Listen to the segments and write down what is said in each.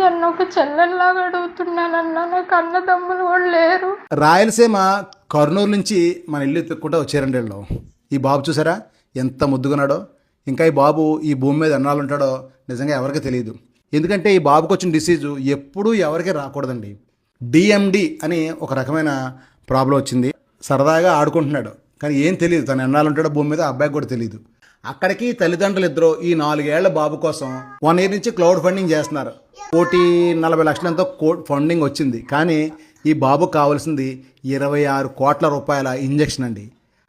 అన్న ఒక చెల్లెల్లాగా అడుగుతున్నానన్నా, నాకు అన్నదమ్ములు కూడా లేరు. రాయలసీమ కర్నూలు నుంచి మన ఇల్లు ఎత్తుక్కుంటూ వచ్చారండి వీళ్ళు. ఈ బాబు చూసారా ఎంత ముద్దుగున్నాడో. ఇంకా ఈ బాబు ఈ భూమి మీద ఎన్నాళ్ళు ఉంటాడో నిజంగా ఎవరికి తెలియదు. ఎందుకంటే ఈ బాబుకి వచ్చిన డిసీజు ఎప్పుడూ ఎవరికి రాకూడదండి. డిఎండి అని ఒక రకమైన ప్రాబ్లం వచ్చింది. సరదాగా ఆడుకుంటున్నాడు కానీ ఏం తెలియదు తను ఎన్నాళ్ళు ఉంటాడో భూమి మీద. అబ్బాయికి కూడా తెలియదు. అక్కడికి తల్లిదండ్రులు ఇద్దరు ఈ 4 ఏళ్ల బాబు కోసం 1 year నుంచి క్లౌడ్ ఫండింగ్ చేస్తున్నారు. 1,40,00,000 ఫండింగ్ వచ్చింది. కానీ ఈ బాబుకు కావాల్సింది 26 కోట్ల రూపాయల ఇంజెక్షన్ అండి.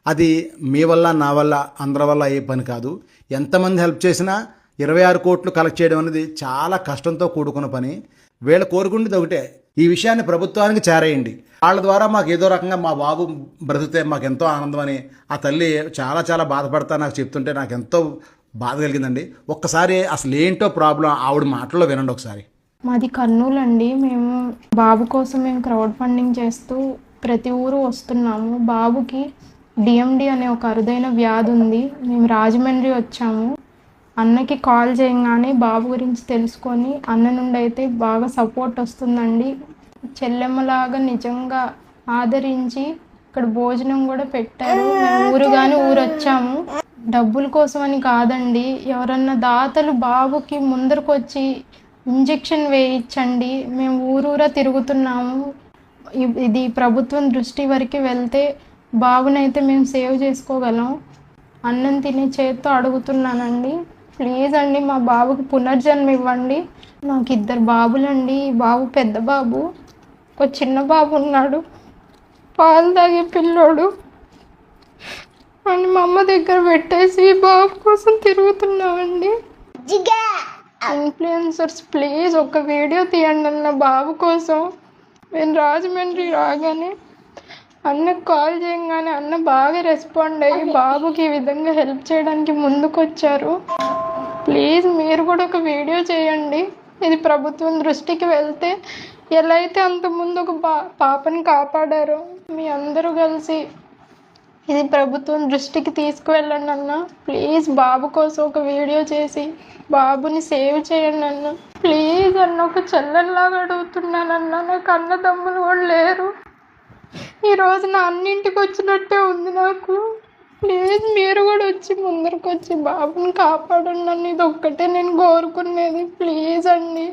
అది మీ వల్ల నా వల్ల అందరి వల్ల ఏ పని కాదు. ఎంతమంది హెల్ప్ చేసినా 26 కోట్లు కలెక్ట్ చేయడం అనేది చాలా కష్టంతో కూడుకున్న పని. వీళ్ళ కోరుకుండేది ఒకటే, ఈ విషయాన్ని ప్రభుత్వానికి చేరేయండి. వాళ్ళ ద్వారా మాకు ఏదో రకంగా మా బాబు బ్రతికితే మాకు ఎంతో ఆనందం అని ఆ తల్లి చాలా చాలా బాధపడతా నాకు చెప్తుంటే నాకు ఎంతో బాధ కలిగిందండి. ఒక్కసారి అసలు ఏంటో ప్రాబ్లం ఆవిడ మాటల్లో వినండి ఒకసారి. మాది కర్నూలు అండి. మేము బాబు కోసం క్రౌడ్ ఫండింగ్ చేస్తూ ప్రతి ఊరు వస్తున్నాము. బాబుకి డిఎండి అనే ఒక అరుదైన వ్యాధి ఉంది. మేము రాజమండ్రి వచ్చాము. అన్నకి కాల్ చేయగానే బాబు గురించి తెలుసుకొని అన్న నుండి అయితే బాగా సపోర్ట్ వస్తుందండి. చెల్లెమ్మలాగా నిజంగా ఆదరించి ఇక్కడ భోజనం కూడా పెట్టారు. మేము ఊరు వచ్చాము. డబ్బుల కోసం అని కాదండి, ఎవరన్నా దాతలు బాబుకి ముందరకు వచ్చి ఇంజెక్షన్ వేయించండి. మేము ఊరూరా తిరుగుతున్నాము. ఇది ప్రభుత్వం దృష్టి వరకు వెళ్తే బాబునైతే మేము సేవ్ చేసుకోగలం. అన్నం తినే చేత్తో అడుగుతున్నానండి. ప్లీజ్ అండి మా బాబుకి పునర్జన్మ ఇవ్వండి. నాకు 2 బాబులండి. ఈ బాబు పెద్ద బాబు, ఒక చిన్న బాబు ఉన్నాడు, పాలు తాగే పిల్లోడు అని మా అమ్మ దగ్గర పెట్టేసి బాబు కోసం తిరుగుతున్నామండి. ఇన్ఫ్లుయెన్సర్స్ ప్లీజ్ ఒక వీడియో తీయండి అన్న బాబు కోసం. నేను రాజమండ్రి రాగానే అన్నకు కాల్ చేయగానే అన్న బాగా రెస్పాండ్ అయ్యి బాబుకి ఈ విధంగా హెల్ప్ చేయడానికి ముందుకొచ్చారు. ప్లీజ్ మీరు కూడా ఒక వీడియో చేయండి. ఇది ప్రభుత్వం దృష్టికి వెళ్తే ఎలా అయితే అంతకుముందు ఒక పాపని కాపాడారో మీ అందరూ కలిసి ఇది ప్రభుత్వం దృష్టికి తీసుకువెళ్ళండి అన్న. ప్లీజ్ బాబు కోసం ఒక వీడియో చేసి బాబుని సేవ్ చేయండి అన్న. ప్లీజ్ అన్న ఒక చెల్లెల్లాగా అడుగుతున్నానన్న, నాకు అన్నదమ్ములు కూడా లేరు. ఈరోజు నా అన్నింటికి వచ్చినట్టే ఉంది నాకు. ప్లీజ్ మీరు కూడా వచ్చి ముందరకు వచ్చి బాబుని కాపాడండి అన్న. ఇది ఒక్కటే నేను కోరుకునేది. ప్లీజ్ అండి.